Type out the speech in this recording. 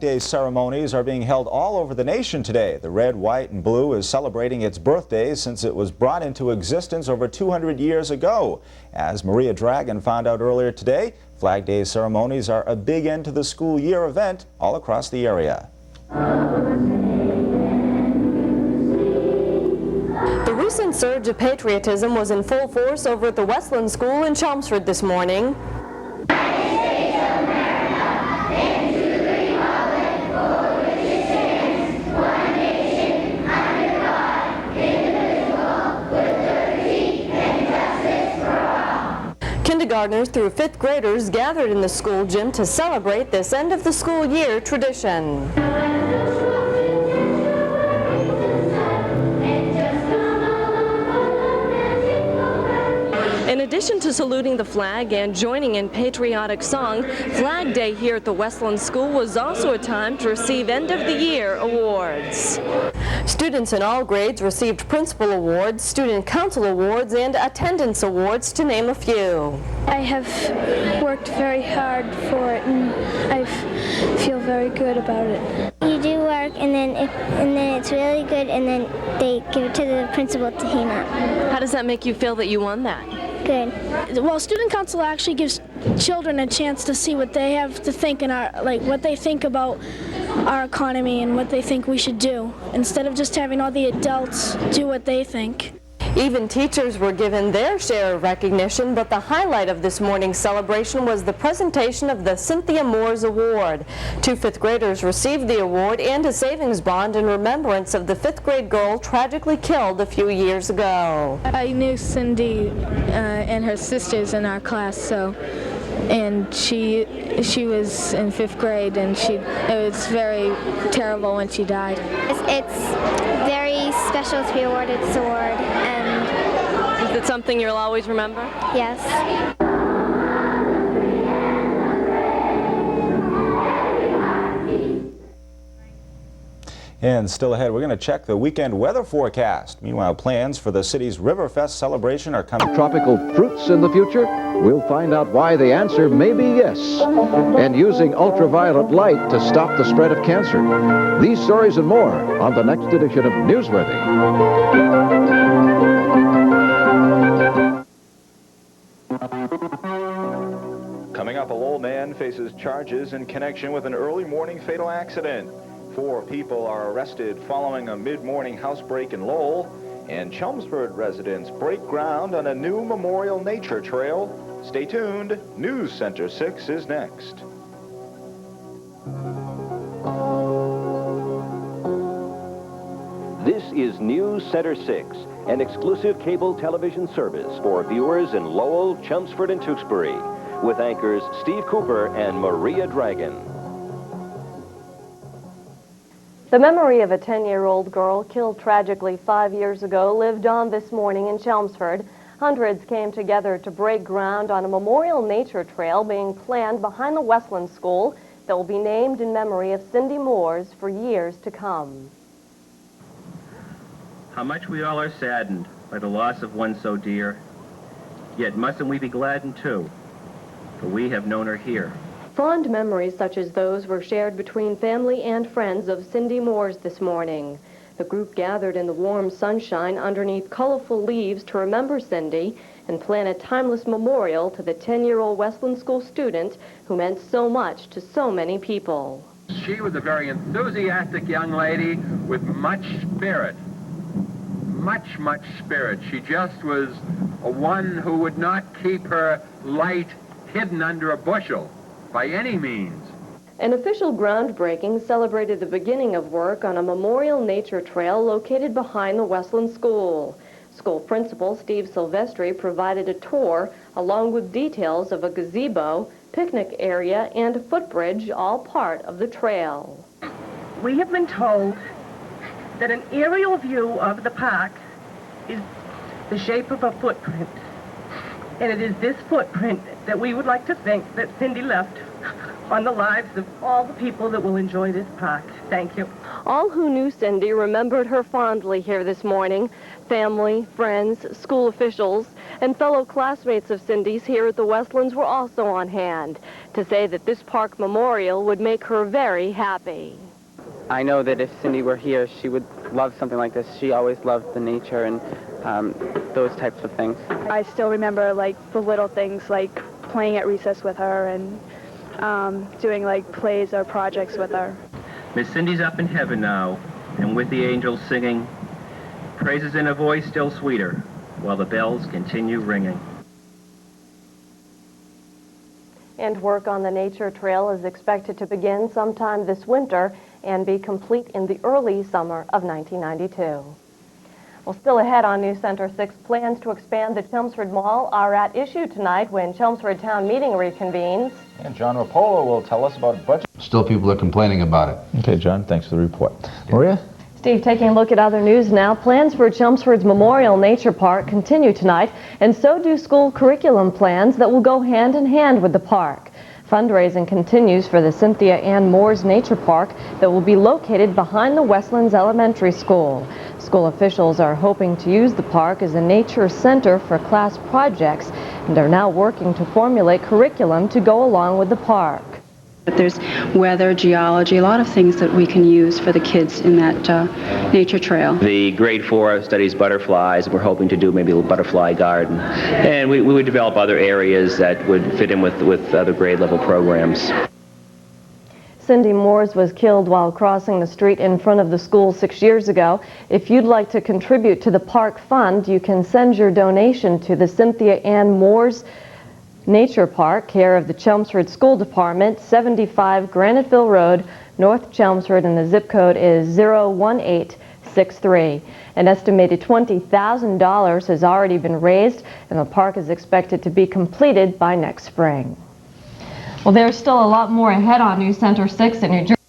Day ceremonies are being held all over the nation today. The red, white, and blue is celebrating its birthday since it was brought into existence over 200 years ago. As Maria Dragon found out earlier today, Flag Day ceremonies are a big end to the school year event all across the area. The recent surge of patriotism was in full force over at the Westland School in Chelmsford this morning. Kindergartners through 5th graders gathered in the school gym to celebrate this end of the school year tradition. In addition to saluting the flag and joining in patriotic song, Flag Day here at the Westland School was also a time to receive end of the year awards. Students in all grades received principal awards, student council awards, and attendance awards, to name a few. I have worked very hard for it, and I feel very good about it. You do work, and then it's really good, and then they give it to the principal to hang up. How does that make you feel that you won that? Good. Well, student council actually gives children a chance to see what they have to think in our, what they think about our economy and what they think we should do, instead of just having all the adults do what they think. Even teachers were given their share of recognition, but the highlight of this morning's celebration was the presentation of the Cynthia Moores Award. 2 5th graders received the award and a savings bond in remembrance of the 5th grade girl tragically killed a few years ago. I knew Cyndi and her sisters in our class, and she was in 5th grade, and it was very terrible when she died. It's very special to be awarded this award, and is it something you'll always remember? yes. And still ahead, we're going to check the weekend weather forecast. Meanwhile, plans for the city's Riverfest celebration are coming. Tropical fruits in the future? We'll find out why the answer may be yes. And using ultraviolet light to stop the spread of cancer. These stories and more on the next edition of Newsworthy. Coming up, a Lowell man faces charges in connection with an early morning fatal accident. 4 people are arrested following a mid-morning housebreak in Lowell, and Chelmsford residents break ground on a new memorial nature trail. Stay tuned. News Center 6 is next. This is News Center 6, an exclusive cable television service for viewers in Lowell, Chelmsford, and Tewksbury, with anchors Steve Cooper and Maria Dragon. The memory of a 10-year-old girl killed tragically 5 years ago lived on this morning in Chelmsford. Hundreds came together to break ground on a memorial nature trail being planned behind the Westland School that will be named in memory of Cyndi Moores for years to come. How much we all are saddened by the loss of one so dear, yet mustn't we be gladdened too, for we have known her here. Fond memories such as those were shared between family and friends of Cyndi Moores this morning. The group gathered in the warm sunshine underneath colorful leaves to remember Cyndi and plan a timeless memorial to the 10-year-old Westland School student who meant so much to so many people. She was a very enthusiastic young lady with much spirit. Much spirit. She just was one who would not keep her light hidden under a bushel by any means. An official groundbreaking celebrated the beginning of work on a memorial nature trail located behind the Westland School. School principal Steve Silvestri provided a tour along with details of a gazebo, picnic area, and a footbridge, all part of the trail. We have been told that an aerial view of the park is the shape of a footprint. And it is this footprint that we would like to think that Cyndi left on the lives of all the people that will enjoy this park. Thank you. All who knew Cyndi remembered her fondly here this morning. Family, friends, school officials, and fellow classmates of Cyndi's here at the Westlands were also on hand to say that this park memorial would make her very happy. I know that if Cyndi were here, she would love something like this. She always loved the nature and those types of things. I still remember like the little things like playing at recess with her and doing like plays or projects with her. Miss Cyndi's up in heaven now, and with the angels singing, praises in a voice still sweeter, while the bells continue ringing. And work on the nature trail is expected to begin sometime this winter and be complete in the early summer of 1992. Well, still ahead on News Center 6, plans to expand the Chelmsford Mall are at issue tonight when Chelmsford Town Meeting reconvenes. And John Rapolo will tell us about budget. Still people are complaining about it. Okay, John, thanks for the report. Maria? Steve, taking a look at other news now, plans for Chelmsford's Memorial Nature Park continue tonight, and so do school curriculum plans that will go hand in hand with the park. Fundraising continues for the Cynthia Ann Moores Nature Park that will be located behind the Westlands Elementary School. School officials are hoping to use the park as a nature center for class projects and are now working to formulate curriculum to go along with the park. There's weather, geology, a lot of things that we can use for the kids in that nature trail. The grade 4 studies butterflies. We're hoping to do maybe a little butterfly garden. And we would develop other areas that would fit in with other grade level programs. Cyndi Moores was killed while crossing the street in front of the school 6 years ago. If you'd like to contribute to the park fund, you can send your donation to the Cynthia Ann Moores Nature Park, care of the Chelmsford School Department, 75 Graniteville Road, North Chelmsford, and the zip code is 01863. An estimated $20,000 has already been raised, and the park is expected to be completed by next spring. Well, there's still a lot more ahead on News Center 6 in New Jersey.